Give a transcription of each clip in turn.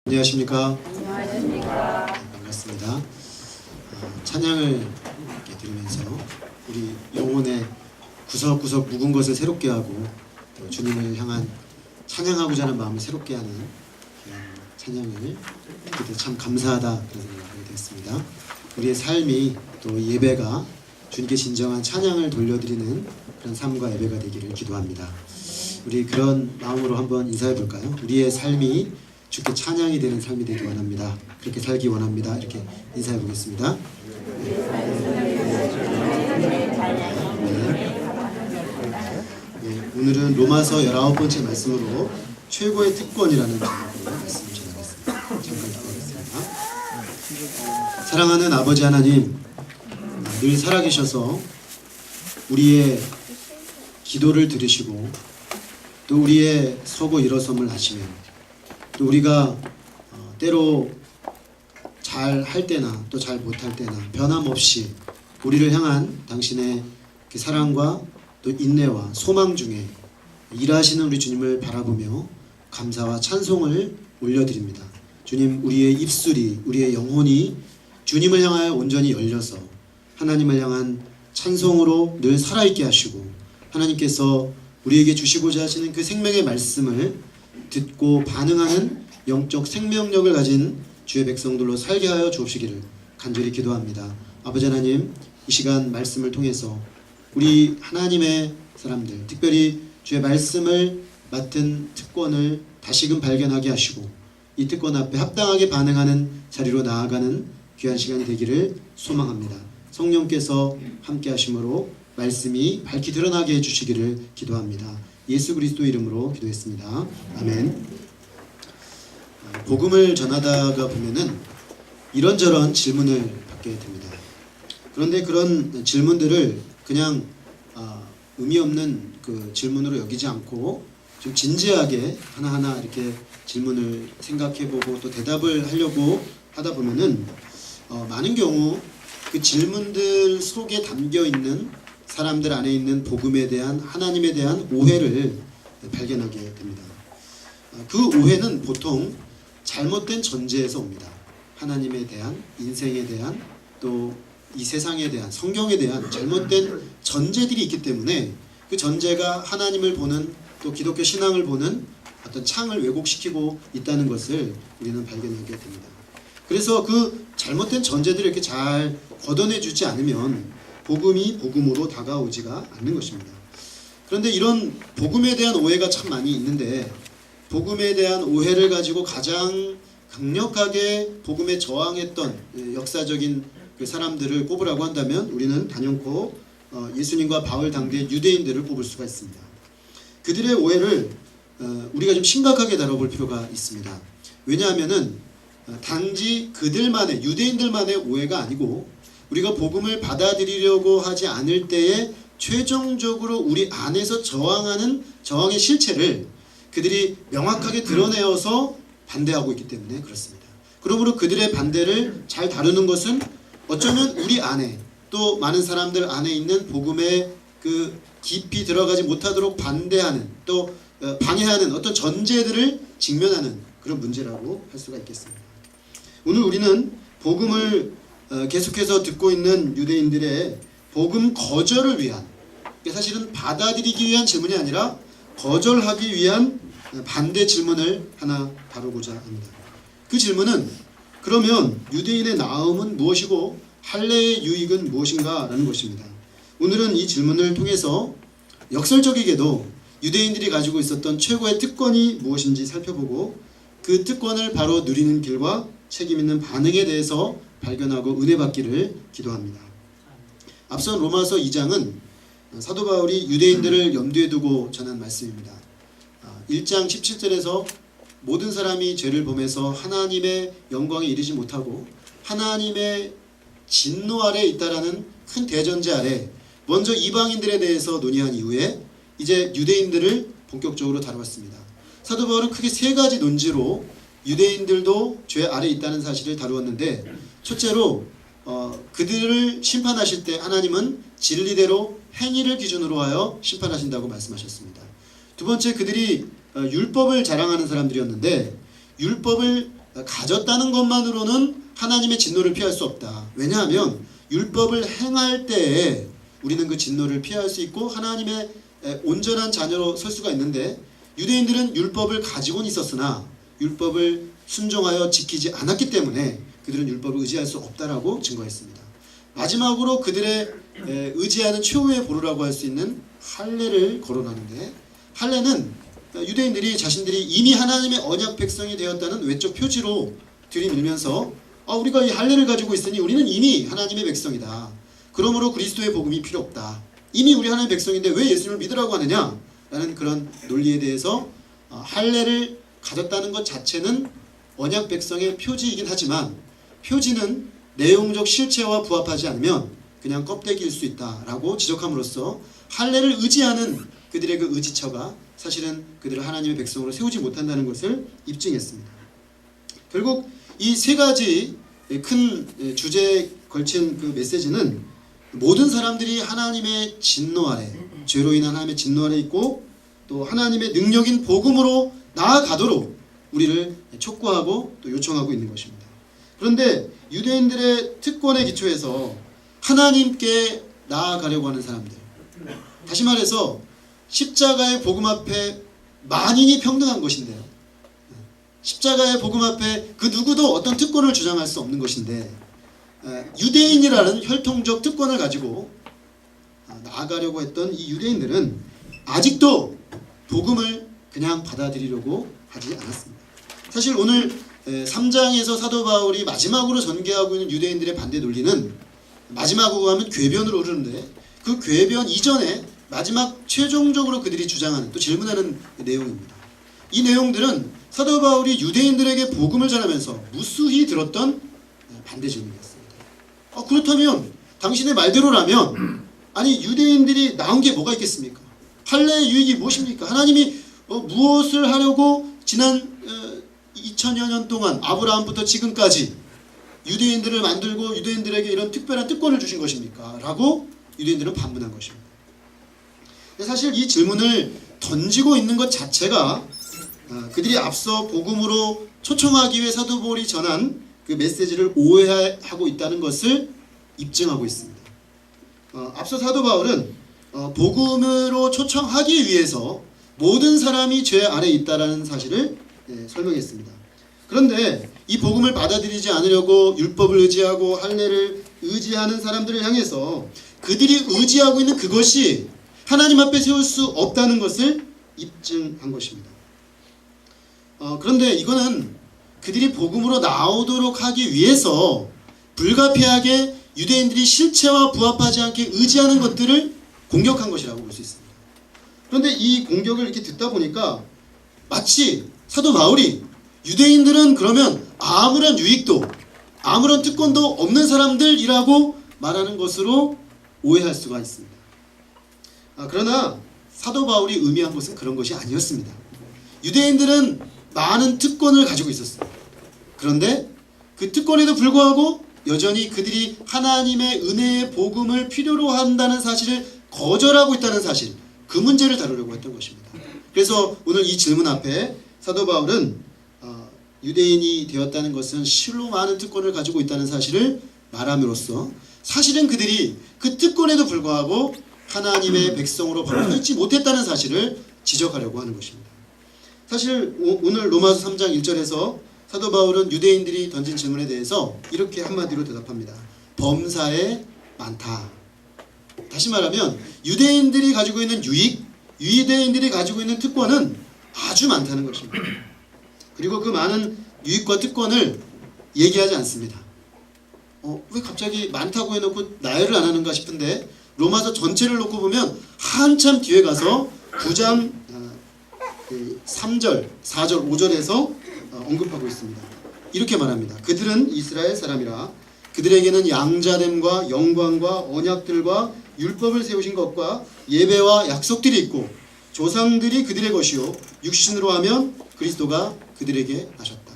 안녕하십니까? 안녕하십니까? 반갑습니다. 찬양을 이렇게 들으면서 우리 영혼의 구석구석 묵은 것을 새롭게 하고 또 주님을 향한 찬양하고자 하는 마음을 새롭게 하는 그런 찬양을 그때 참 감사하다 그런 생각을 하게 되었습니다. 우리의 삶이 또 예배가 주님께 진정한 찬양을 돌려드리는 그런 삶과 예배가 되기를 기도합니다. 우리 그런 마음으로 한번 인사해 볼까요? 우리의 삶이 주께 찬양이 되는 삶이 되기 원합니다. 그렇게 살기 원합니다. 이렇게 인사해 보겠습니다. 네, 오늘은 로마서 19번째 말씀으로 최고의 특권이라는 제목으로 말씀을 전하겠습니다. 잠깐 기도하겠습니다. 사랑하는 아버지 하나님, 늘 살아계셔서 우리의 기도를 들으시고 또 우리의 서고 일어섬을 아시며 또 우리가 때로 잘 할 때나 또 잘 못할 때나 변함없이 우리를 향한 당신의 그 사랑과 또 인내와 소망 중에 일하시는 우리 주님을 바라보며 감사와 찬송을 올려드립니다. 주님, 우리의 입술이, 우리의 영혼이 주님을 향하여 온전히 열려서 하나님을 향한 찬송으로 늘 살아있게 하시고 하나님께서 우리에게 주시고자 하시는 그 생명의 말씀을 듣고 반응하는 영적 생명력을 가진 주의 백성들로 살게 하여 주옵시기를 간절히 기도합니다. 아버지 하나님, 이 시간 말씀을 통해서 우리 하나님의 사람들, 특별히 주의 말씀을 맡은 특권을 다시금 발견하게 하시고 이 특권 앞에 합당하게 반응하는 자리로 나아가는 귀한 시간이 되기를 소망합니다. 성령께서 함께 하심으로 말씀이 밝히 드러나게 해주시기를 기도합니다. 예수 그리스도 이름으로 기도했습니다. 아멘. 복음을 전하다가 보면은 이런저런 질문을 받게 됩니다. 그런데 그런 질문들을 그냥 의미 없는 그 질문으로 여기지 않고 좀 진지하게 하나하나 이렇게 질문을 생각해보고 또 대답을 하려고 하다 보면은 많은 경우 그 질문들 속에 담겨 있는 사람들 안에 있는 복음에 대한 하나님에 대한 오해를 발견하게 됩니다. 그 오해는 보통 잘못된 전제에서 옵니다. 하나님에 대한, 인생에 대한, 또 이 세상에 대한, 성경에 대한 잘못된 전제들이 있기 때문에 그 전제가 하나님을 보는 또 기독교 신앙을 보는 어떤 창을 왜곡시키고 있다는 것을 우리는 발견하게 됩니다. 그래서 그 잘못된 전제들을 이렇게 잘 걷어내주지 않으면 복음이 복음으로 다가오지가 않는 것입니다. 그런데 이런 복음에 대한 오해가 참 많이 있는데 복음에 대한 오해를 가지고 가장 강력하게 복음에 저항했던 역사적인 그 사람들을 꼽으라고 한다면 우리는 단연코 예수님과 바울 당대의 유대인들을 꼽을 수가 있습니다. 그들의 오해를 우리가 좀 심각하게 다뤄볼 필요가 있습니다. 왜냐하면은 단지 그들만의, 유대인들만의 오해가 아니고 우리가 복음을 받아들이려고 하지 않을 때에 최종적으로 우리 안에서 저항하는 저항의 실체를 그들이 명확하게 드러내어서 반대하고 있기 때문에 그렇습니다. 그러므로 그들의 반대를 잘 다루는 것은 어쩌면 우리 안에 또 많은 사람들 안에 있는 복음에 그 깊이 들어가지 못하도록 반대하는 또 방해하는 어떤 전제들을 직면하는 그런 문제라고 할 수가 있겠습니다. 오늘 우리는 복음을 계속해서 듣고 있는 유대인들의 복음 거절을 위한, 사실은 받아들이기 위한 질문이 아니라 거절하기 위한 반대 질문을 하나 다루고자 합니다. 그 질문은 그러면 유대인의 나음은 무엇이고 할례의 유익은 무엇인가 라는 것입니다. 오늘은 이 질문을 통해서 역설적이게도 유대인들이 가지고 있었던 최고의 특권이 무엇인지 살펴보고 그 특권을 바로 누리는 길과 책임 있는 반응에 대해서 발견하고 은혜 받기를 기도합니다. 앞선 로마서 2장은 사도 바울이 유대인들을 염두에 두고 전한 말씀입니다. 1장 17절에서 모든 사람이 죄를 범해서 하나님의 영광에 이르지 못하고 하나님의 진노 아래에 있다라는 큰 대전제 아래 먼저 이방인들에 대해서 논의한 이후에 이제 유대인들을 본격적으로 다루었습니다. 사도 바울은 크게 세 가지 논지로 유대인들도 죄 아래에 있다는 사실을 다루었는데 첫째로 그들을 심판하실 때 하나님은 진리대로 행위를 기준으로 하여 심판하신다고 말씀하셨습니다. 두 번째, 그들이 율법을 자랑하는 사람들이었는데 율법을 가졌다는 것만으로는 하나님의 진노를 피할 수 없다. 왜냐하면 율법을 행할 때에 우리는 그 진노를 피할 수 있고 하나님의 온전한 자녀로 설 수가 있는데, 유대인들은 율법을 가지고는 있었으나 율법을 순종하여 지키지 않았기 때문에 그들은 율법을 의지할 수 없다라고 증거했습니다. 마지막으로 그들의 의지하는 최후의 보루라고 할 수 있는 할례를 거론하는데, 할례는 유대인들이 자신들이 이미 하나님의 언약 백성이 되었다는 외적 표지로 들이밀면서 우리가 이 할례를 가지고 있으니 우리는 이미 하나님의 백성이다. 그러므로 그리스도의 복음이 필요 없다. 이미 우리 하나님의 백성인데 왜 예수님을 믿으라고 하느냐? 라는 그런 논리에 대해서 할례를 가졌다는 것 자체는 언약 백성의 표지이긴 하지만 표지는 내용적 실체와 부합하지 않으면 그냥 껍데기일 수 있다라고 지적함으로써 할례를 의지하는 그들의 그 의지처가 사실은 그들을 하나님의 백성으로 세우지 못한다는 것을 입증했습니다. 결국 이 세 가지 큰 주제에 걸친 그 메시지는 모든 사람들이 하나님의 진노 아래, 죄로 인한 하나님의 진노 아래 있고 또 하나님의 능력인 복음으로 나아가도록 우리를 촉구하고 또 요청하고 있는 것입니다. 그런데 유대인들의 특권에 기초해서 하나님께 나아가려고 하는 사람들, 다시 말해서 십자가의 복음 앞에 만인이 평등한 것인데요, 십자가의 복음 앞에 그 누구도 어떤 특권을 주장할 수 없는 것인데, 유대인이라는 혈통적 특권을 가지고 나아가려고 했던 이 유대인들은 아직도 복음을 그냥 받아들이려고 하지 않았습니다. 사실 오늘 3장에서 사도 바울이 마지막으로 전개하고 있는 유대인들의 반대 논리는, 마지막으로 하면 궤변으로 흐르는데 그 궤변 이전에 마지막 최종적으로 그들이 주장하는, 또 질문하는 내용입니다. 이 내용들은 사도 바울이 유대인들에게 복음을 전하면서 무수히 들었던 반대 질문이었습니다. 그렇다면 당신의 말대로라면 아니 유대인들이 나온 게 뭐가 있겠습니까? 할례의 유익이 무엇입니까? 하나님이 무엇을 하려고 지난 2000여 년 동안 아브라함부터 지금까지 유대인들을 만들고 유대인들에게 이런 특별한 특권을 주신 것입니까? 라고 유대인들은 반문한 것입니다. 사실 이 질문을 던지고 있는 것 자체가 그들이 앞서 복음으로 초청하기 위해 사도 바울이 전한 그 메시지를 오해하고 있다는 것을 입증하고 있습니다. 앞서 사도 바울은 복음으로 초청하기 위해서 모든 사람이 죄 아래 있다라는 사실을 설명했습니다. 그런데 이 복음을 받아들이지 않으려고 율법을 의지하고 할례를 의지하는 사람들을 향해서 그들이 의지하고 있는 그것이 하나님 앞에 세울 수 없다는 것을 입증한 것입니다. 그런데 이거는 그들이 복음으로 나오도록 하기 위해서 불가피하게 유대인들이 실체와 부합하지 않게 의지하는 것들을 공격한 것이라고 볼 수 있습니다. 그런데 이 공격을 이렇게 듣다 보니까 마치 사도 바울이 유대인들은 그러면 아무런 유익도 아무런 특권도 없는 사람들이라고 말하는 것으로 오해할 수가 있습니다. 그러나 사도 바울이 의미한 것은 그런 것이 아니었습니다. 유대인들은 많은 특권을 가지고 있었습니다. 그런데 그 특권에도 불구하고 여전히 그들이 하나님의 은혜의 복음을 필요로 한다는 사실을 거절하고 있다는 사실, 그 문제를 다루려고 했던 것입니다. 그래서 오늘 이 질문 앞에 사도 바울은 유대인이 되었다는 것은 실로 많은 특권을 가지고 있다는 사실을 말함으로써 사실은 그들이 그 특권에도 불구하고 하나님의 백성으로 바로 서지 못했다는 사실을 지적하려고 하는 것입니다. 사실 오늘 로마서 3장 1절에서 사도 바울은 유대인들이 던진 질문에 대해서 이렇게 한마디로 대답합니다. 범사에 많다. 다시 말하면 유대인들이 가지고 있는 유익, 유대인들이 가지고 있는 특권은 아주 많다는 것입니다. 그리고 그 많은 유익과 특권을 얘기하지 않습니다. 왜 갑자기 많다고 해놓고 나열을 안 하는가 싶은데 로마서 전체를 놓고 보면 한참 뒤에 가서 9장 3절, 4절, 5절에서 언급하고 있습니다. 이렇게 말합니다. 그들은 이스라엘 사람이라 그들에게는 양자됨과 영광과 언약들과 율법을 세우신 것과 예배와 약속들이 있고 조상들이 그들의 것이요 육신으로 하면 그리스도가 그들에게 나셨다.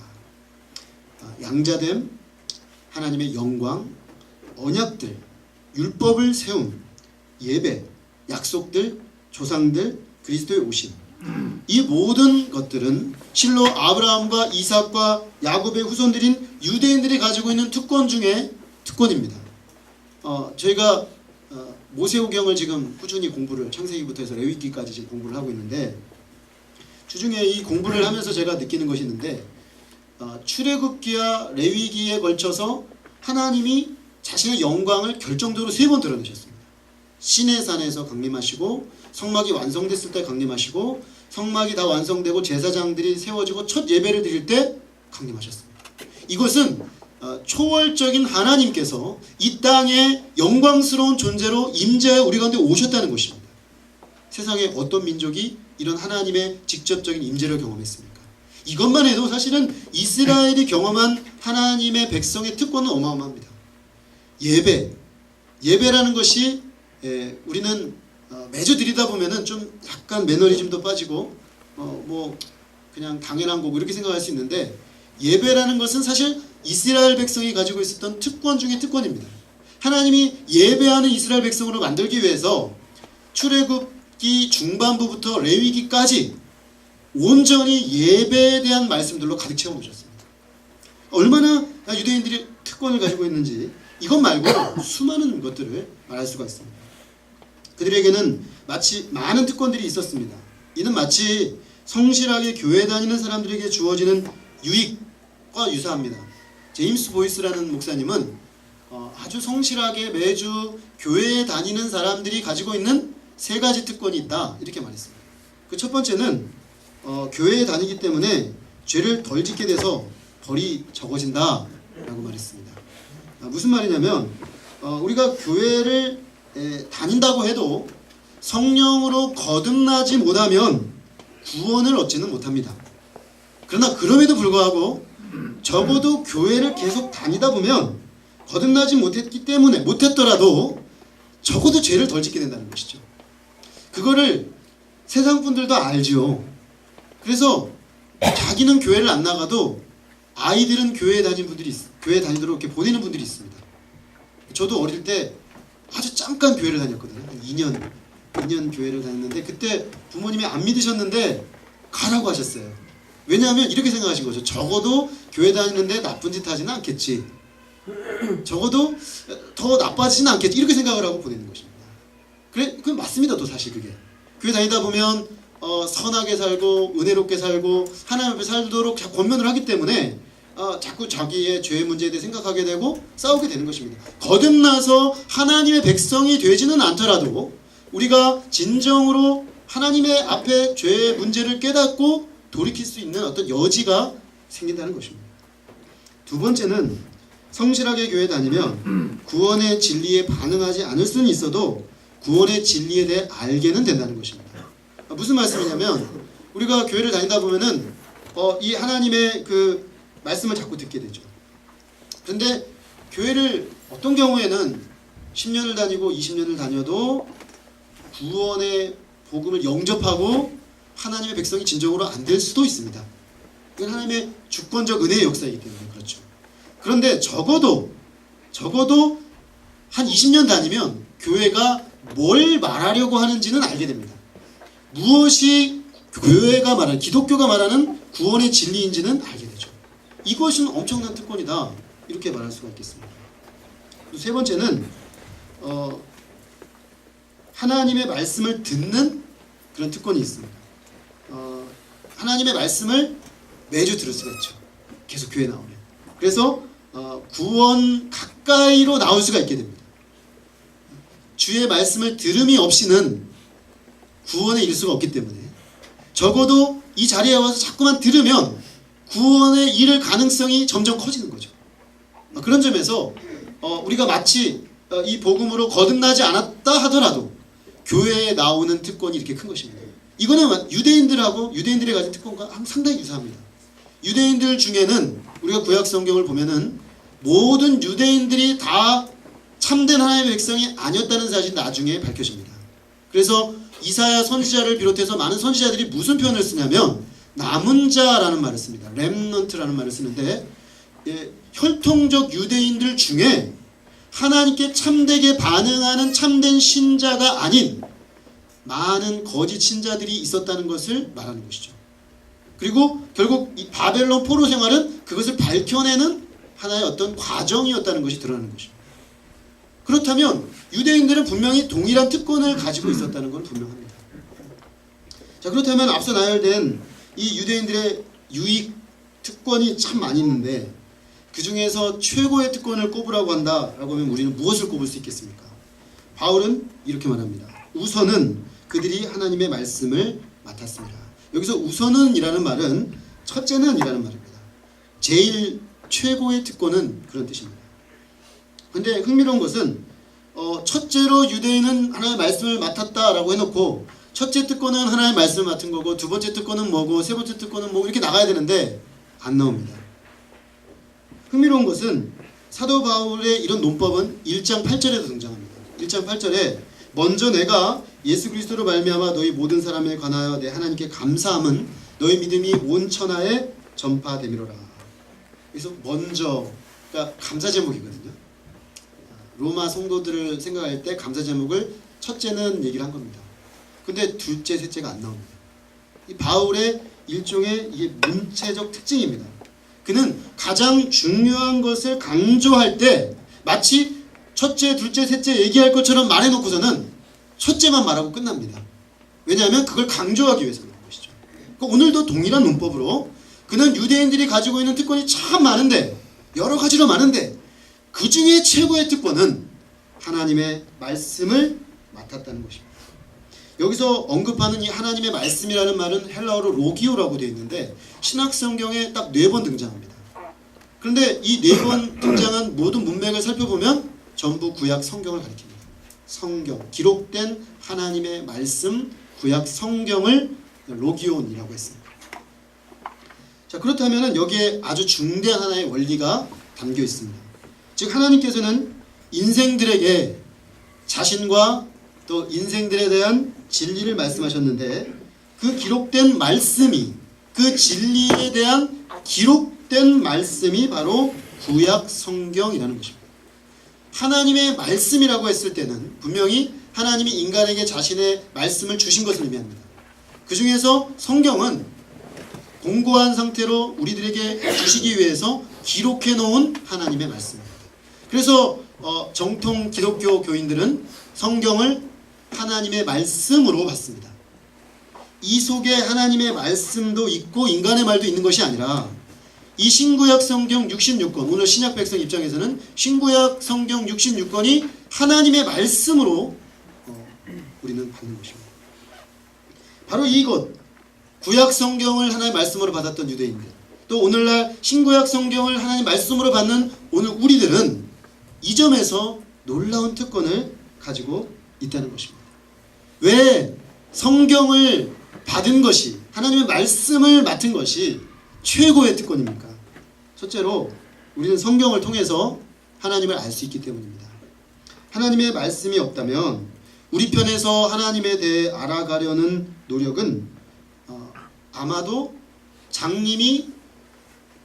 양자됨, 하나님의 영광, 언약들, 율법을 세움, 예배, 약속들, 조상들, 그리스도의 오심. 이 모든 것들은 실로 아브라함과 이삭과 야곱의 후손들인 유대인들이 가지고 있는 특권 중에 특권입니다. 저희가 모세오경을 지금 꾸준히 공부를 창세기부터 해서 레위기까지 지금 공부를 하고 있는데, 주중에 이 공부를 하면서 제가 느끼는 것이 있는데, 출애굽기와 레위기에 걸쳐서 하나님이 자신의 영광을 결정적으로 3번 드러내셨습니다. 시내산에서 강림하시고, 성막이 완성됐을 때 강림하시고, 성막이 다 완성되고 제사장들이 세워지고 첫 예배를 드릴 때 강림하셨습니다. 이것은 초월적인 하나님께서 이 땅에 영광스러운 존재로 임재하여 우리 가운데 오셨다는 것입니다. 세상에 어떤 민족이 이런 하나님의 직접적인 임재를 경험했습니까? 이것만 해도 사실은 이스라엘이 경험한 하나님의 백성의 특권은 어마어마합니다. 예배라는 것이 우리는 매주 드리다 보면은 좀 약간 매너리즘도 빠지고 뭐 그냥 당연한 거고 이렇게 생각할 수 있는데, 예배라는 것은 사실 이스라엘 백성이 가지고 있었던 특권 중에 특권입니다. 하나님이 예배하는 이스라엘 백성으로 만들기 위해서 출애굽기 중반부부터 레위기까지 온전히 예배에 대한 말씀들로 가득 채워놓으셨습니다. 얼마나 유대인들이 특권을 가지고 있는지 이것 말고 수많은 것들을 말할 수가 있습니다. 그들에게는 마치 많은 특권들이 있었습니다. 이는 마치 성실하게 교회 다니는 사람들에게 주어지는 유익과 유사합니다. 제임스 보이스라는 목사님은 아주 성실하게 매주 교회에 다니는 사람들이 가지고 있는 3가지 특권이 있다, 이렇게 말했습니다. 그 첫 번째는 교회에 다니기 때문에 죄를 덜 짓게 돼서 벌이 적어진다 라고 말했습니다. 무슨 말이냐면 우리가 교회를 다닌다고 해도 성령으로 거듭나지 못하면 구원을 얻지는 못합니다. 그러나 그럼에도 불구하고 적어도 교회를 계속 다니다 보면 거듭나지 못했더라도 적어도 죄를 덜 짓게 된다는 것이죠. 그거를 세상 분들도 알죠. 그래서 자기는 교회를 안 나가도 아이들은 교회에 다니도록 이렇게 보내는 분들이 있습니다. 저도 어릴 때 아주 잠깐 교회를 다녔거든요. 한 2년 교회를 다녔는데, 그때 부모님이 안 믿으셨는데 가라고 하셨어요. 왜냐하면 이렇게 생각하신 거죠. 적어도 교회 다니는데 나쁜 짓 하지는 않겠지. 적어도 더 나빠지지는 않겠지. 이렇게 생각을 하고 보내는 것입니다. 그건 맞습니다. 또 사실 그게. 교회 다니다 보면 선하게 살고 은혜롭게 살고 하나님 앞에 살도록 권면을 하기 때문에 자꾸 자기의 죄의 문제에 대해 생각하게 되고 싸우게 되는 것입니다. 거듭나서 하나님의 백성이 되지는 않더라도 우리가 진정으로 하나님의 앞에 죄의 문제를 깨닫고 돌이킬 수 있는 어떤 여지가 생긴다는 것입니다. 두 번째는 성실하게 교회 다니면 구원의 진리에 반응하지 않을 수는 있어도 구원의 진리에 대해 알게는 된다는 것입니다. 무슨 말씀이냐면, 우리가 교회를 다니다 보면은 이 하나님의 그 말씀을 자꾸 듣게 되죠. 그런데 교회를 어떤 경우에는 10년을 다니고 20년을 다녀도 구원의 복음을 영접하고 하나님의 백성이 진정으로 안 될 수도 있습니다. 이건 하나님의 주권적 은혜의 역사이기 때문에 그렇죠. 그런데 적어도 한 20년 다니면 교회가 뭘 말하려고 하는지는 알게 됩니다. 무엇이 교회가 말하는, 기독교가 말하는 구원의 진리인지는 알게 되죠. 이것은 엄청난 특권이다, 이렇게 말할 수가 있겠습니다. 세 번째는 하나님의 말씀을 듣는 그런 특권이 있습니다. 하나님의 말씀을 매주 들을 수가 있죠. 계속 교회 나오면. 그래서 구원 가까이로 나올 수가 있게 됩니다. 주의 말씀을 들음이 없이는 구원에 이를 수가 없기 때문에 적어도 이 자리에 와서 자꾸만 들으면 구원에 이를 가능성이 점점 커지는 거죠. 그런 점에서 우리가 마치 이 복음으로 거듭나지 않았다 하더라도 교회에 나오는 특권이 이렇게 큰 것입니다. 이거는 유대인들이 가진 특권과 상당히 유사합니다. 유대인들 중에는 우리가 구약 성경을 보면은 모든 유대인들이 다 참된 하나님의 백성이 아니었다는 사실이 나중에 밝혀집니다. 그래서 이사야 선지자를 비롯해서 많은 선지자들이 무슨 표현을 쓰냐면 남은 자라는 말을 씁니다. 렘넌트라는 말을 쓰는데, 혈통적 유대인들 중에 하나님께 참되게 반응하는 참된 신자가 아닌 많은 거짓 신자들이 있었다는 것을 말하는 것이죠. 그리고 결국 이 바벨론 포로 생활은 그것을 밝혀내는 하나의 어떤 과정이었다는 것이 드러나는 것입니다. 그렇다면 유대인들은 분명히 동일한 특권을 가지고 있었다는 건 분명합니다. 자, 그렇다면 앞서 나열된 이 유대인들의 유익 특권이 참 많이 있는데 그 중에서 최고의 특권을 꼽으라고 한다라고 하면 우리는 무엇을 꼽을 수 있겠습니까? 바울은 이렇게 말합니다. 우선은 그들이 하나님의 말씀을 맡았습니다. 여기서 우선은 이라는 말은 첫째는 이라는 말입니다. 제일 최고의 특권은 그런 뜻입니다. 근데 흥미로운 것은 첫째로 유대인은 하나님의 말씀을 맡았다라고 해놓고 첫째 특권은 하나님의 말씀을 맡은 거고 두 번째 특권은 뭐고 세 번째 특권은 뭐 이렇게 나가야 되는데 안 나옵니다. 흥미로운 것은 사도 바울의 이런 논법은 1장 8절에도 등장합니다. 1장 8절에 먼저 내가 예수 그리스도로 말미암아 너희 모든 사람에 관하여 내 하나님께 감사함은 너희 믿음이 온 천하에 전파되미로라. 그래서 먼저가 감사 제목이거든요. 로마 성도들을 생각할 때 감사 제목을 첫째는 얘기를 한 겁니다. 근데 둘째, 셋째가 안 나옵니다. 이 바울의 일종의 이게 문체적 특징입니다. 그는 가장 중요한 것을 강조할 때 마치 첫째, 둘째, 셋째 얘기할 것처럼 말해놓고서는 첫째만 말하고 끝납니다. 왜냐하면 그걸 강조하기 위해서 그런 것이죠. 그러니까 오늘도 동일한 문법으로 그는 유대인들이 가지고 있는 특권이 참 많은데 여러 가지로 많은데 그 중에 최고의 특권은 하나님의 말씀을 맡았다는 것입니다. 여기서 언급하는 이 하나님의 말씀이라는 말은 헬라어로 로기오라고 되어 있는데 신약 성경에 딱 4번 등장합니다. 그런데 이 4번 등장한 모든 문맥을 살펴보면 전부 구약 성경을 가리킵니다. 성경, 기록된 하나님의 말씀, 구약 성경을 로기온이라고 했습니다. 자, 그렇다면 여기에 아주 중대한 하나의 원리가 담겨 있습니다. 즉 하나님께서는 인생들에게 자신과 또 인생들에 대한 진리를 말씀하셨는데 그 기록된 말씀이 그 진리에 대한 기록된 말씀이 바로 구약 성경이라는 것입니다. 하나님의 말씀이라고 했을 때는 분명히 하나님이 인간에게 자신의 말씀을 주신 것을 의미합니다. 그 중에서 성경은 공고한 상태로 우리들에게 주시기 위해서 기록해 놓은 하나님의 말씀입니다. 그래서 정통 기독교 교인들은 성경을 하나님의 말씀으로 받습니다. 이 속에 하나님의 말씀도 있고 인간의 말도 있는 것이 아니라 이 신구약 성경 66권, 오늘 신약 백성 입장에서는 신구약 성경 66권이 하나님의 말씀으로 우리는 받는 것입니다. 바로 이것, 구약 성경을 하나님의 말씀으로 받았던 유대인들, 또 오늘날 신구약 성경을 하나님의 말씀으로 받는 오늘 우리들은 이 점에서 놀라운 특권을 가지고 있다는 것입니다. 왜 성경을 받은 것이, 하나님의 말씀을 맡은 것이 최고의 특권입니까? 첫째로 우리는 성경을 통해서 하나님을 알 수 있기 때문입니다. 하나님의 말씀이 없다면 우리 편에서 하나님에 대해 알아가려는 노력은 아마도 장님이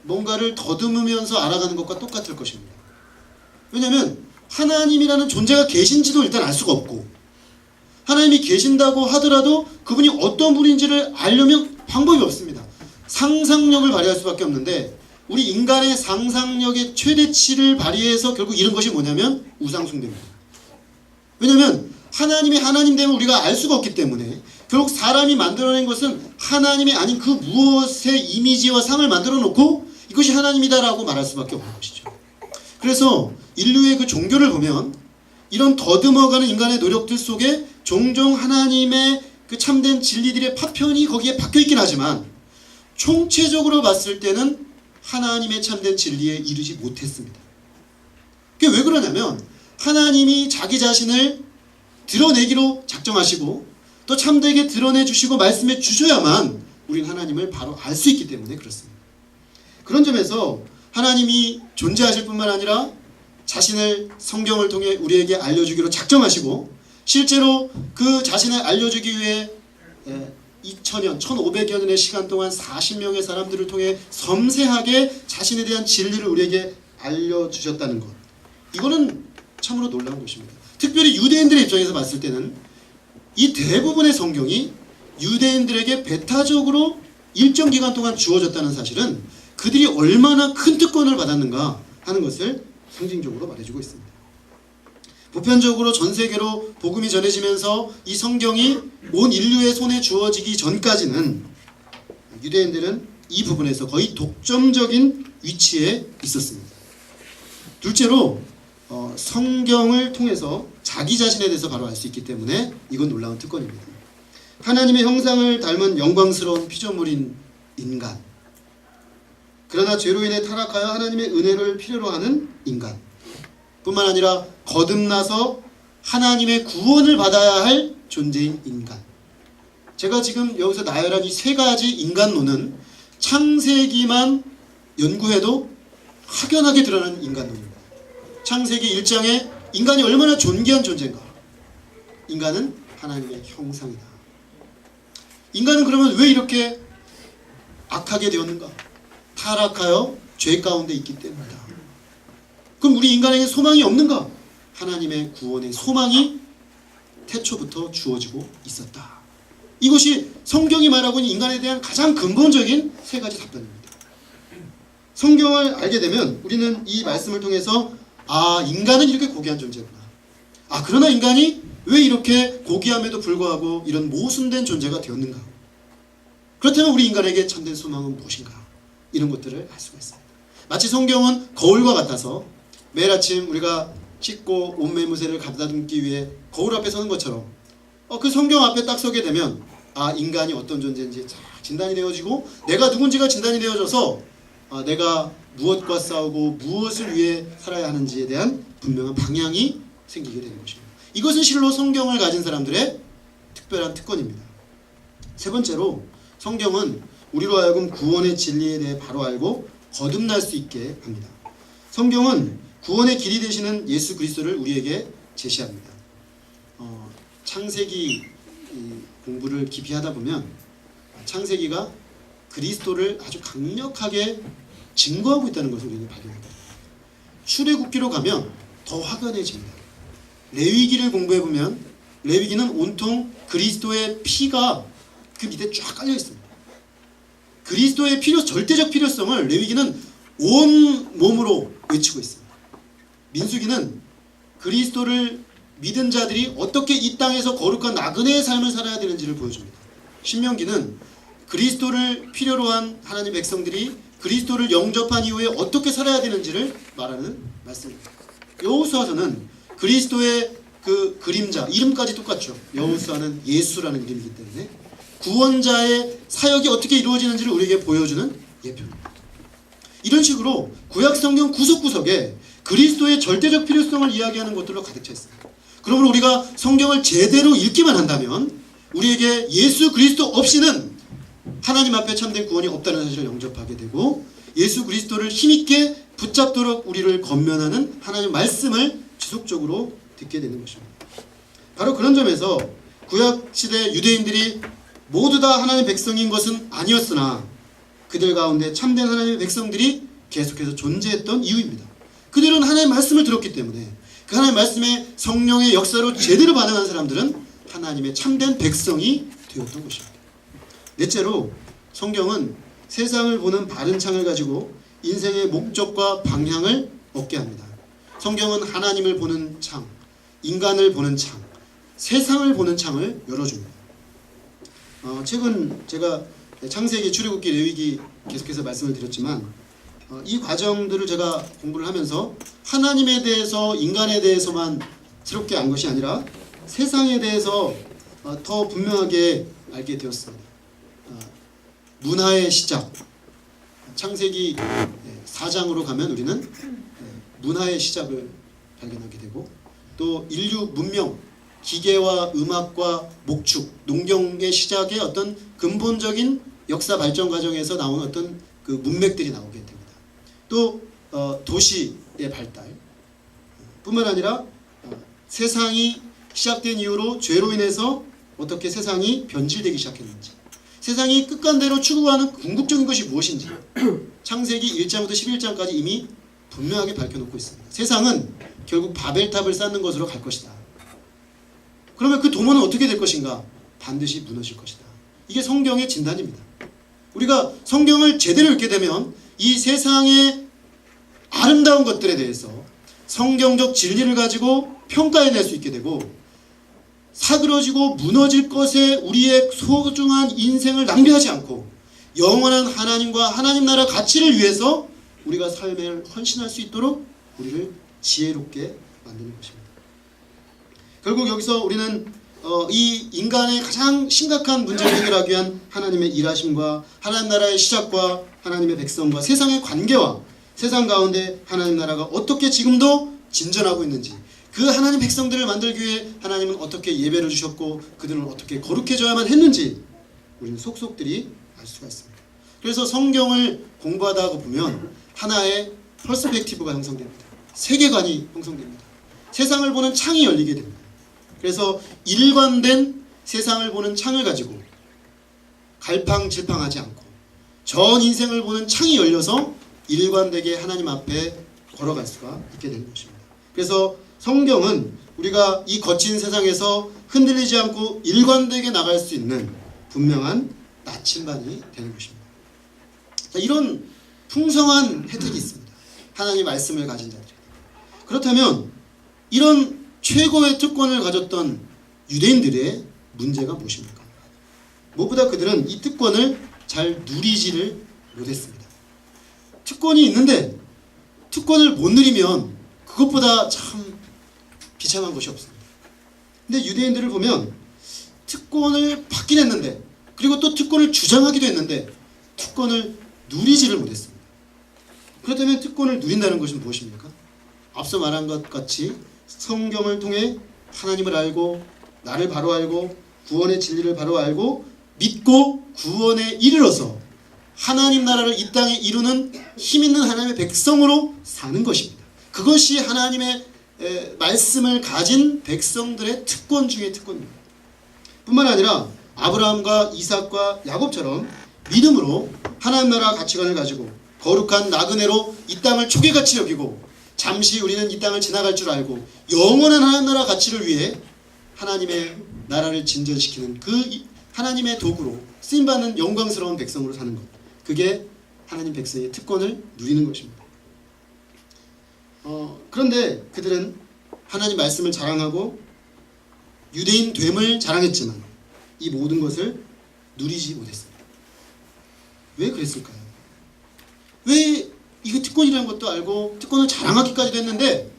뭔가를 더듬으면서 알아가는 것과 똑같을 것입니다. 왜냐하면 하나님이라는 존재가 계신지도 일단 알 수가 없고 하나님이 계신다고 하더라도 그분이 어떤 분인지를 알려면 방법이 없습니다. 상상력을 발휘할 수밖에 없는데 우리 인간의 상상력의 최대치를 발휘해서 결국 이런 것이 뭐냐면 우상숭배입니다. 왜냐하면 하나님이 하나님됨을 우리가 알 수가 없기 때문에 결국 사람이 만들어낸 것은 하나님이 아닌 그 무엇의 이미지와 상을 만들어 놓고 이것이 하나님이다라고 말할 수밖에 없는 것이죠. 그래서 인류의 그 종교를 보면 이런 더듬어가는 인간의 노력들 속에 종종 하나님의 그 참된 진리들의 파편이 거기에 박혀있긴 하지만 총체적으로 봤을 때는 하나님의 참된 진리에 이르지 못했습니다. 그게 왜 그러냐면 하나님이 자기 자신을 드러내기로 작정하시고 또 참되게 드러내 주시고 말씀해 주셔야만 우리는 하나님을 바로 알 수 있기 때문에 그렇습니다. 그런 점에서 하나님이 존재하실 뿐만 아니라 자신을 성경을 통해 우리에게 알려주기로 작정하시고 실제로 그 자신을 알려주기 위해 2000년, 1500여 년의 시간 동안 40명의 사람들을 통해 섬세하게 자신에 대한 진리를 우리에게 알려주셨다는 것, 이거는 참으로 놀라운 것입니다. 특별히 유대인들의 입장에서 봤을 때는 이 대부분의 성경이 유대인들에게 배타적으로 일정 기간 동안 주어졌다는 사실은 그들이 얼마나 큰 특권을 받았는가 하는 것을 상징적으로 말해주고 있습니다. 보편적으로 전 세계로 복음이 전해지면서 이 성경이 온 인류의 손에 주어지기 전까지는 유대인들은 이 부분에서 거의 독점적인 위치에 있었습니다. 둘째로 성경을 통해서 자기 자신에 대해서 바로 알 수 있기 때문에 이건 놀라운 특권입니다. 하나님의 형상을 닮은 영광스러운 피조물인 인간, 그러나 죄로 인해 타락하여 하나님의 은혜를 필요로 하는 인간 뿐만 아니라 거듭나서 하나님의 구원을 받아야 할 존재인 인간. 제가 지금 여기서 나열한 이 세 가지 인간론은 창세기만 연구해도 확연하게 드러나는 인간론입니다. 창세기 1장에 인간이 얼마나 존귀한 존재인가. 인간은 하나님의 형상이다. 인간은 그러면 왜 이렇게 악하게 되었는가? 타락하여 죄 가운데 있기 때문이다. 그럼 우리 인간에게 소망이 없는가? 하나님의 구원의 소망이 태초부터 주어지고 있었다. 이것이 성경이 말하고 있는 인간에 대한 가장 근본적인 세 가지 답변입니다. 성경을 알게 되면 우리는 이 말씀을 통해서 인간은 이렇게 고귀한 존재구나. 그러나 인간이 왜 이렇게 고귀함에도 불구하고 이런 모순된 존재가 되었는가? 그렇다면 우리 인간에게 참된 소망은 무엇인가? 이런 것들을 알 수가 있습니다. 마치 성경은 거울과 같아서 매일 아침 우리가 씻고 옷매무새를 가다듬기 위해 거울 앞에 서는 것처럼 그 성경 앞에 딱 서게 되면 인간이 어떤 존재인지 잘 진단이 되어지고 내가 누군지가 진단이 되어져서 내가 무엇과 싸우고 무엇을 위해 살아야 하는지에 대한 분명한 방향이 생기게 되는 것입니다. 이것은 실로 성경을 가진 사람들의 특별한 특권입니다. 세 번째로 성경은 우리로 하여금 구원의 진리에 대해 바로 알고 거듭날 수 있게 합니다. 성경은 구원의 길이 되시는 예수 그리스도를 우리에게 제시합니다. 창세기 공부를 깊이 하다 보면 창세기가 그리스도를 아주 강력하게 증거하고 있다는 것을 우리는 발견합니다. 출애굽기로 가면 더 확연해집니다. 레위기를 공부해 보면 레위기는 온통 그리스도의 피가 그 밑에 쫙 깔려 있습니다. 그리스도의 절대적 필요성을 레위기는 온 몸으로 외치고 있습니다. 민수기는 그리스도를 믿은 자들이 어떻게 이 땅에서 거룩한 나그네의 삶을 살아야 되는지를 보여줍니다. 신명기는 그리스도를 필요로 한 하나님 백성들이 그리스도를 영접한 이후에 어떻게 살아야 되는지를 말하는 말씀입니다. 여호수아서는 그리스도의 그 그림자, 이름까지 똑같죠. 여호수아는 예수라는 이름이기 때문에 구원자의 사역이 어떻게 이루어지는지를 우리에게 보여주는 예표입니다. 이런 식으로 구약 성경 구석구석에 그리스도의 절대적 필요성을 이야기하는 것들로 가득 차 있습니다. 그러므로 우리가 성경을 제대로 읽기만 한다면 우리에게 예수 그리스도 없이는 하나님 앞에 참된 구원이 없다는 사실을 영접하게 되고 예수 그리스도를 힘있게 붙잡도록 우리를 권면하는 하나님의 말씀을 지속적으로 듣게 되는 것입니다. 바로 그런 점에서 구약시대 유대인들이 모두 다 하나님의 백성인 것은 아니었으나 그들 가운데 참된 하나님의 백성들이 계속해서 존재했던 이유입니다. 그들은 하나님의 말씀을 들었기 때문에 그 하나님의 말씀에 성령의 역사로 제대로 반응한 사람들은 하나님의 참된 백성이 되었던 것입니다. 넷째로 성경은 세상을 보는 바른 창을 가지고 인생의 목적과 방향을 얻게 합니다. 성경은 하나님을 보는 창, 인간을 보는 창, 세상을 보는 창을 열어줍니다. 최근 제가 창세기, 출애굽기, 레위기 계속해서 말씀을 드렸지만 이 과정들을 제가 공부를 하면서 하나님에 대해서 인간에 대해서만 새롭게 안 것이 아니라 세상에 대해서 더 분명하게 알게 되었습니다. 문화의 시작, 창세기 4장으로 가면 우리는 문화의 시작을 발견하게 되고 또 인류 문명, 기계와 음악과 목축, 농경의 시작의 어떤 근본적인 역사 발전 과정에서 나온 어떤 그 문맥들이 나오게 됩니다. 또 도시의 발달 뿐만 아니라 세상이 시작된 이후로 죄로 인해서 어떻게 세상이 변질되기 시작했는지, 세상이 끝간대로 추구하는 궁극적인 것이 무엇인지 창세기 1장부터 11장까지 이미 분명하게 밝혀놓고 있습니다. 세상은 결국 바벨탑을 쌓는 것으로 갈 것이다. 그러면 그 도모는 어떻게 될 것인가? 반드시 무너질 것이다. 이게 성경의 진단입니다. 우리가 성경을 제대로 읽게 되면 이 세상의 아름다운 것들에 대해서 성경적 진리를 가지고 평가해낼 수 있게 되고, 사그러지고 무너질 것에 우리의 소중한 인생을 낭비하지 않고 영원한 하나님과 하나님 나라 가치를 위해서 우리가 삶을 헌신할 수 있도록 우리를 지혜롭게 만드는 것입니다. 결국 여기서 우리는 이 인간의 가장 심각한 문제를 해결하기 위한 하나님의 일하심과 하나님 나라의 시작과 하나님의 백성과 세상의 관계와 세상 가운데 하나님 나라가 어떻게 지금도 진전하고 있는지, 그 하나님 백성들을 만들기 위해 하나님은 어떻게 예배를 주셨고 그들은 어떻게 거룩해져야만 했는지 우리는 속속들이 알 수가 있습니다. 그래서 성경을 공부하다 보면 하나의 퍼스펙티브가 형성됩니다. 세계관이 형성됩니다. 세상을 보는 창이 열리게 됩니다. 그래서 일관된 세상을 보는 창을 가지고 갈팡질팡하지 않고 전 인생을 보는 창이 열려서 일관되게 하나님 앞에 걸어갈 수가 있게 되는 것입니다. 그래서 성경은 우리가 이 거친 세상에서 흔들리지 않고 일관되게 나갈 수 있는 분명한 나침반이 되는 것입니다. 자, 이런 풍성한 혜택이 있습니다. 하나님의 말씀을 가진 자들이. 그렇다면 이런 최고의 특권을 가졌던 유대인들의 문제가 무엇입니까? 무엇보다 그들은 이 특권을 잘 누리지를 못했습니다. 특권이 있는데 특권을 못 누리면 그것보다 참 비참한 것이 없습니다. 근데 유대인들을 보면 특권을 받긴 했는데, 그리고 또 특권을 주장하기도 했는데 특권을 누리지를 못했습니다. 그렇다면 특권을 누린다는 것은 무엇입니까? 앞서 말한 것 같이 성경을 통해 하나님을 알고 나를 바로 알고 구원의 진리를 바로 알고 믿고 구원에 이르러서 하나님 나라를 이 땅에 이루는 힘있는 하나님의 백성으로 사는 것입니다. 그것이 하나님의 말씀을 가진 백성들의 특권 중의 특권입니다. 뿐만 아니라 아브라함과 이삭과 야곱처럼 믿음으로 하나님 나라 가치관을 가지고 거룩한 나그네로 이 땅을 초계같이 여기고 잠시 우리는 이 땅을 지나갈 줄 알고 영원한 하나님 나라 가치를 위해 하나님의 나라를 진전시키는 그 하나님의 도구로 쓰임받는 영광스러운 백성으로 사는 것, 그게 하나님 백성의 특권을 누리는 것입니다. 그런데 그들은 하나님 말씀을 자랑하고 유대인 됨을 자랑했지만 이 모든 것을 누리지 못했습니다. 왜 그랬을까요? 왜 이거 특권이라는 것도 알고 특권을 자랑하기까지도 했는데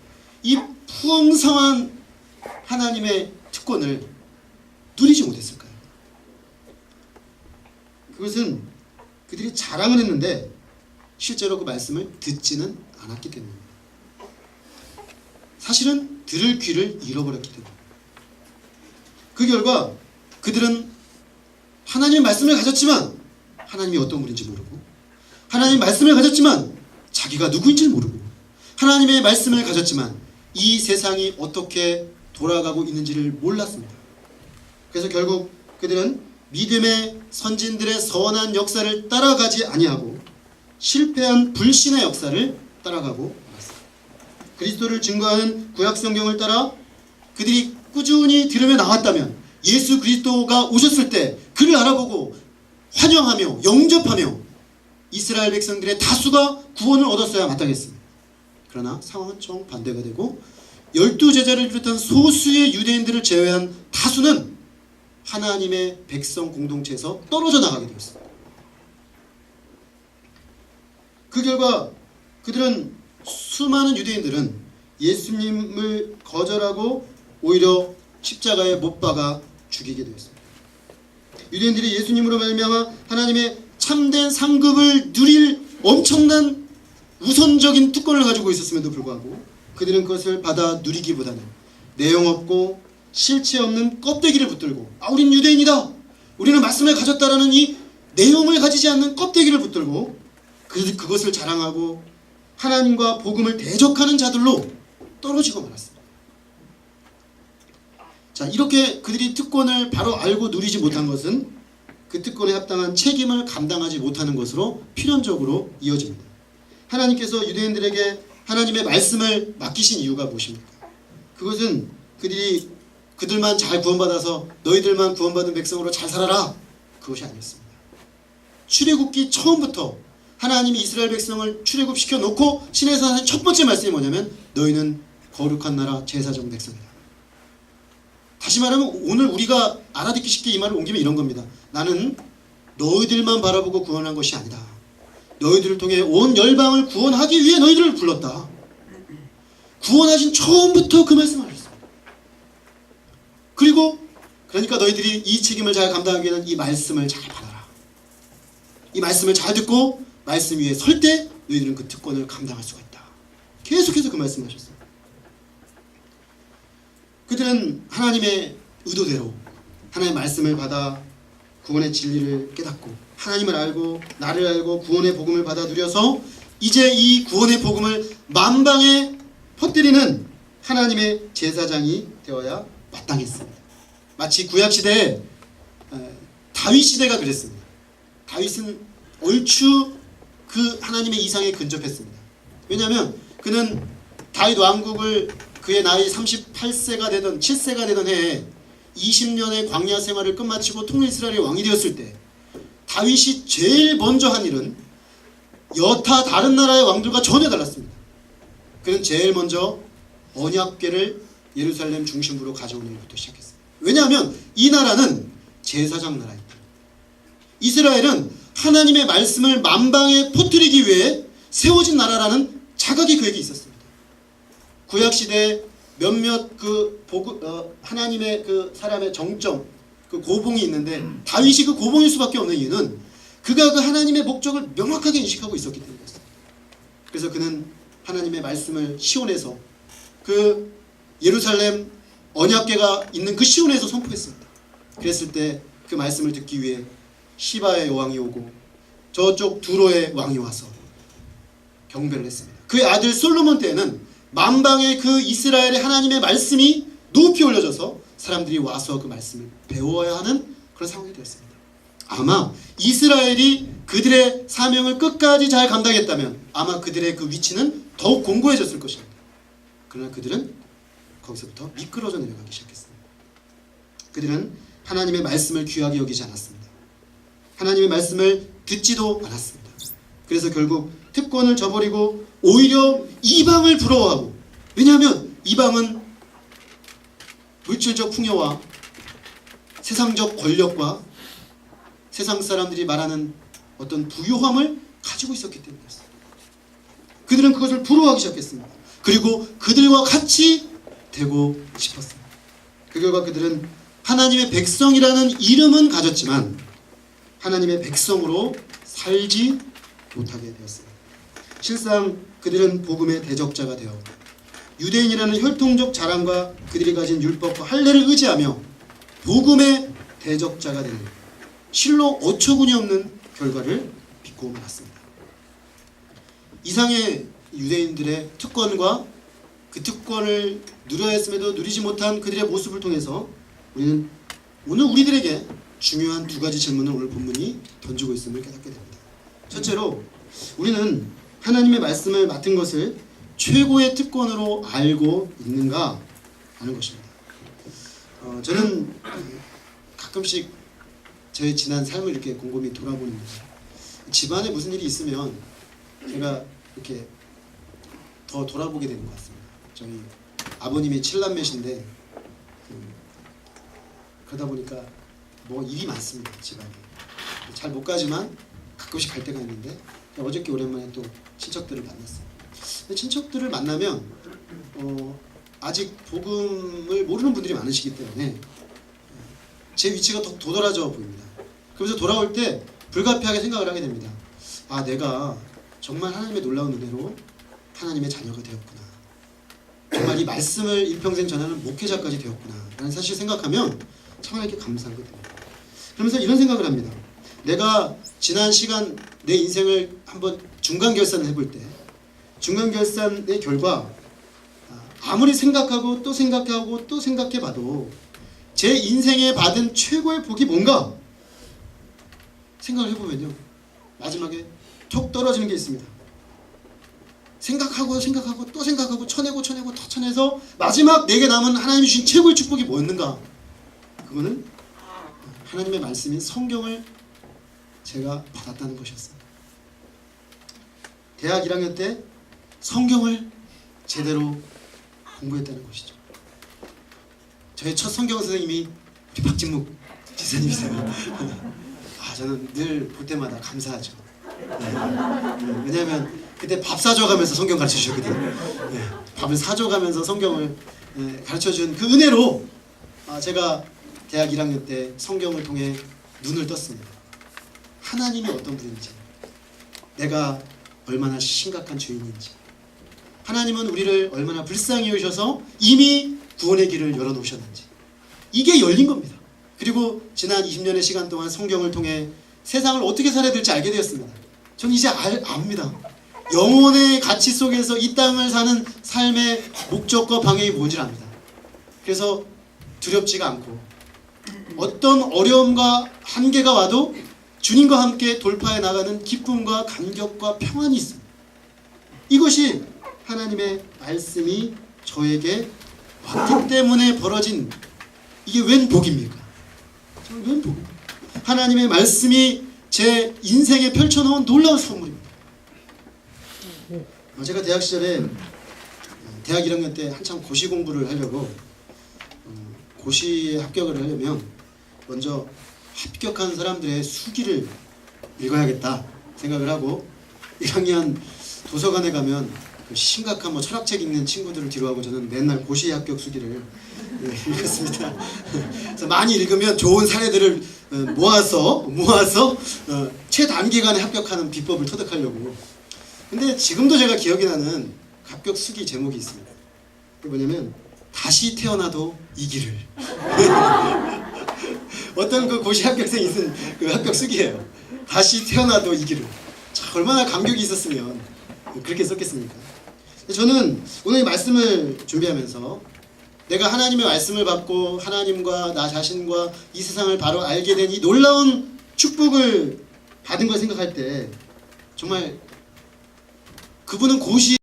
이 풍성한 하나님의 특권을 누리지 못했을까요? 그것은 그들이 자랑을 했는데 실제로 그 말씀을 듣지는 않았기 때문입니다. 사실은 들을 귀를 잃어버렸기 때문입니다. 그 결과 그들은 하나님의 말씀을 가졌지만 하나님이 어떤 분인지 모르고, 하나님의 말씀을 가졌지만 자기가 누구인지 모르고, 하나님의 말씀을 가졌지만 이 세상이 어떻게 돌아가고 있는지를 몰랐습니다. 그래서 결국 그들은 믿음의 선진들의 선한 역사를 따라가지 아니하고 실패한 불신의 역사를 따라가고 말았습니다. 그리스도를 증거하는 구약성경을 따라 그들이 꾸준히 들으며 나왔다면 예수 그리스도가 오셨을 때 그를 알아보고 환영하며 영접하며 이스라엘 백성들의 다수가 구원을 얻었어야 마땅했습니다. 그러나 상황은 정반대가 되고 12제자를 비롯한 소수의 유대인들을 제외한 다수는 하나님의 백성 공동체에서 떨어져 나가게 되었습니다. 그 결과 그들은, 수많은 유대인들은 예수님을 거절하고 오히려 십자가에 못 박아 죽이게 되었습니다. 유대인들이 예수님으로 말미암아 하나님의 참된 상급을 누릴 엄청난 우선적인 특권을 가지고 있었음에도 불구하고 그들은 그것을 받아 누리기보다는 내용 없고 실체 없는 껍데기를 붙들고, 우린 유대인이다, 우리는 말씀을 가졌다라는 이 내용을 가지지 않는 껍데기를 붙들고 그것을 자랑하고 하나님과 복음을 대적하는 자들로 떨어지고 말았습니다. 자, 이렇게 그들이 특권을 바로 알고 누리지 못한 것은 그 특권에 합당한 책임을 감당하지 못하는 것으로 필연적으로 이어집니다. 하나님께서 유대인들에게 하나님의 말씀을 맡기신 이유가 무엇입니까? 그것은 그들이 그들만 잘 구원받아서 너희들만 구원받은 백성으로 잘 살아라. 그것이 아니었습니다. 출애굽기 처음부터 하나님이 이스라엘 백성을 출애굽시켜 놓고 신에서 하신 첫 번째 말씀이 뭐냐면 너희는 거룩한 나라 제사장 백성이다. 다시 말하면 오늘 우리가 알아듣기 쉽게 이 말을 옮기면 이런 겁니다. 나는 너희들만 바라보고 구원한 것이 아니다. 너희들을 통해 온 열방을 구원하기 위해 너희들을 불렀다. 구원하신 처음부터 그 말씀을 하셨습니다. 그리고 그러니까 너희들이 이 책임을 잘 감당하기 위해서는 이 말씀을 잘 받아라. 이 말씀을 잘 듣고 말씀 위에 설 때 너희들은 그 특권을 감당할 수가 있다. 계속해서 그 말씀을 하셨어요. 그들은 하나님의 의도대로 하나님의 말씀을 받아 구원의 진리를 깨닫고 하나님을 알고 나를 알고 구원의 복음을 받아 누려서 이제 이 구원의 복음을 만방에 퍼뜨리는 하나님의 제사장이 되어야 마땅했습니다. 마치 구약시대에 다윗 시대가 그랬습니다. 다윗은 얼추 그 하나님의 이상에 근접했습니다. 왜냐하면 그는 다윗 왕국을 그의 나이 38세가 되던 7세가 되던 해에 20년의 광야 생활을 끝마치고 통일 이스라엘의 왕이 되었을 때 다윗이 제일 먼저 한 일은 여타 다른 나라의 왕들과 전혀 달랐습니다. 그는 제일 먼저 언약궤를 예루살렘 중심부로 가져오는 일부터 시작했습니다. 왜냐하면 이 나라는 제사장 나라이기 때문에 이스라엘은 하나님의 말씀을 만방에 퍼뜨리기 위해 세워진 나라라는 자각이 그에게 있었습니다. 구약시대에 몇몇 하나님의 그 사람의 정점, 그 고봉이 있는데 다윗이 그 고봉일 수밖에 없는 이유는 그가 그 하나님의 목적을 명확하게 인식하고 있었기 때문이었습니다. 그래서 그는 하나님의 말씀을 시온에서 그 예루살렘 언약궤가 있는 그 시온에서 선포했습니다. 그랬을 때 그 말씀을 듣기 위해 시바의 왕이 오고 저쪽 두로의 왕이 와서 경배를 했습니다. 그의 아들 솔로몬 때에는 만방의 그 이스라엘의 하나님의 말씀이 높이 올려져서 사람들이 와서 그 말씀을 배워야 하는 그런 상황이 되었습니다. 아마 이스라엘이 그들의 사명을 끝까지 잘 감당했다면 아마 그들의 그 위치는 더욱 공고해졌을 것입니다. 그러나 그들은 거기서부터 미끄러져 내려가기 시작했습니다. 그들은 하나님의 말씀을 귀하게 여기지 않았습니다. 하나님의 말씀을 듣지도 않았습니다. 그래서 결국 특권을 저버리고 오히려 이방을 부러워하고, 왜냐하면 이방은 물질적 풍요와 세상적 권력과 세상 사람들이 말하는 어떤 부유함을 가지고 있었기 때문이었어요. 그들은 그것을 부러워하기 시작했습니다. 그리고 그들과 같이 되고 싶었습니다. 그 결과 그들은 하나님의 백성이라는 이름은 가졌지만 하나님의 백성으로 살지 못하게 되었습니다. 실상 그들은 복음의 대적자가 되어 유대인이라는 혈통적 자랑과 그들이 가진 율법과 할례를 의지하며 복음의 대적자가 되는 실로 어처구니 없는 결과를 빚고 말았습니다. 이상의 유대인들의 특권과 그 특권을 누려야 했음에도 누리지 못한 그들의 모습을 통해서 우리는 오늘 우리들에게 중요한 두 가지 질문을 오늘 본문이 던지고 있음을 깨닫게 됩니다. 첫째로 우리는 하나님의 말씀을 맡은 것을 최고의 특권으로 알고 있는가 하는 것입니다. 저는 가끔씩 저의 지난 삶을 이렇게 곰곰이 돌아보는데 집안에 무슨 일이 있으면 제가 이렇게 더 돌아보게 되는 것 같습니다. 저희 아버님이 7남매신데 그러다 보니까 뭐 일이 많습니다. 집안에 잘 못 가지만 가끔씩 갈 때가 있는데 어저께 오랜만에 또 친척들을 만났어요. 근데 친척들을 만나면 아직 복음을 모르는 분들이 많으시기 때문에 제 위치가 더 도드라져 보입니다. 그러면서 돌아올 때 불가피하게 생각을 하게 됩니다. 아, 내가 정말 하나님의 놀라운 은혜로 하나님의 자녀가 되었구나. 정말 이 말씀을 일평생 전하는 목회자까지 되었구나 라는 사실을 생각하면 참 이렇게 감사하거든요. 그러면서 이런 생각을 합니다. 내가 지난 시간 내 인생을 한번 중간 결산을 해볼 때 중간 결산의 결과 아무리 생각하고 또 생각하고 또 생각해봐도 제 인생에 받은 최고의 복이 뭔가 생각을 해보면요, 마지막에 톡 떨어지는 게 있습니다. 생각하고 생각하고 또 생각하고 쳐내고 더 터쳐내서 마지막 내게 남은 하나님이 주신 최고의 축복이 뭐였는가? 그거는 하나님의 말씀인 성경을 제가 받았다는 것이었어요. 대학 1학년 때 성경을 제대로 공부했다는 것이죠. 저의 첫 성경 선생님이 우리 박진묵 지사님이세요. 저는 늘 볼 때마다 감사하죠. 왜냐하면 그때 밥 사줘가면서 성경 가르쳐 주셨거든요. 밥을 사줘가면서 성경을 가르쳐 준 그 은혜로 제가 대학 1학년 때 성경을 통해 눈을 떴습니다. 하나님이 어떤 분인지, 내가 얼마나 심각한 죄인인지, 하나님은 우리를 얼마나 불쌍히 여기셔서 이미 구원의 길을 열어놓으셨는지, 이게 열린 겁니다. 그리고 지난 20년의 시간 동안 성경을 통해 세상을 어떻게 살아야 될지 알게 되었습니다. 저는 이제 압니다. 영혼의 가치 속에서 이 땅을 사는 삶의 목적과 방향이 뭔지를 압니다. 그래서 두렵지가 않고 어떤 어려움과 한계가 와도 주님과 함께 돌파해 나가는 기쁨과 감격과 평안이 있습니다. 이것이 하나님의 말씀이 저에게 왔기 때문에 벌어진 이게 웬 복입니까? 웬 복입니까? 하나님의 말씀이 제 인생에 펼쳐놓은 놀라운 선물입니다. 제가 대학 시절에 대학 1학년 때 한참 고시 공부를 하려고 고시에 합격을 하려면 먼저 합격한 사람들의 수기를 읽어야겠다 생각을 하고 1학년 도서관에 가면 그 심각한 철학책 읽는 친구들을 뒤로하고 저는 맨날 고시 합격 수기를 읽었습니다. 그래서 많이 읽으면 좋은 사례들을 모아서 최단기간에 합격하는 비법을 터득하려고. 근데 지금도 제가 기억이 나는 합격 수기 제목이 있습니다. 그게 뭐냐면 다시 태어나도 이기를. 어떤 그 고시 합격생이 쓴 그 합격 수기예요. 다시 태어나도 이기를. 참 얼마나 감격이 있었으면 그렇게 썼겠습니까? 저는 오늘 이 말씀을 준비하면서 내가 하나님의 말씀을 받고 하나님과 나 자신과 이 세상을 바로 알게 된 이 놀라운 축복을 받은 걸 생각할 때 정말 그분은 고시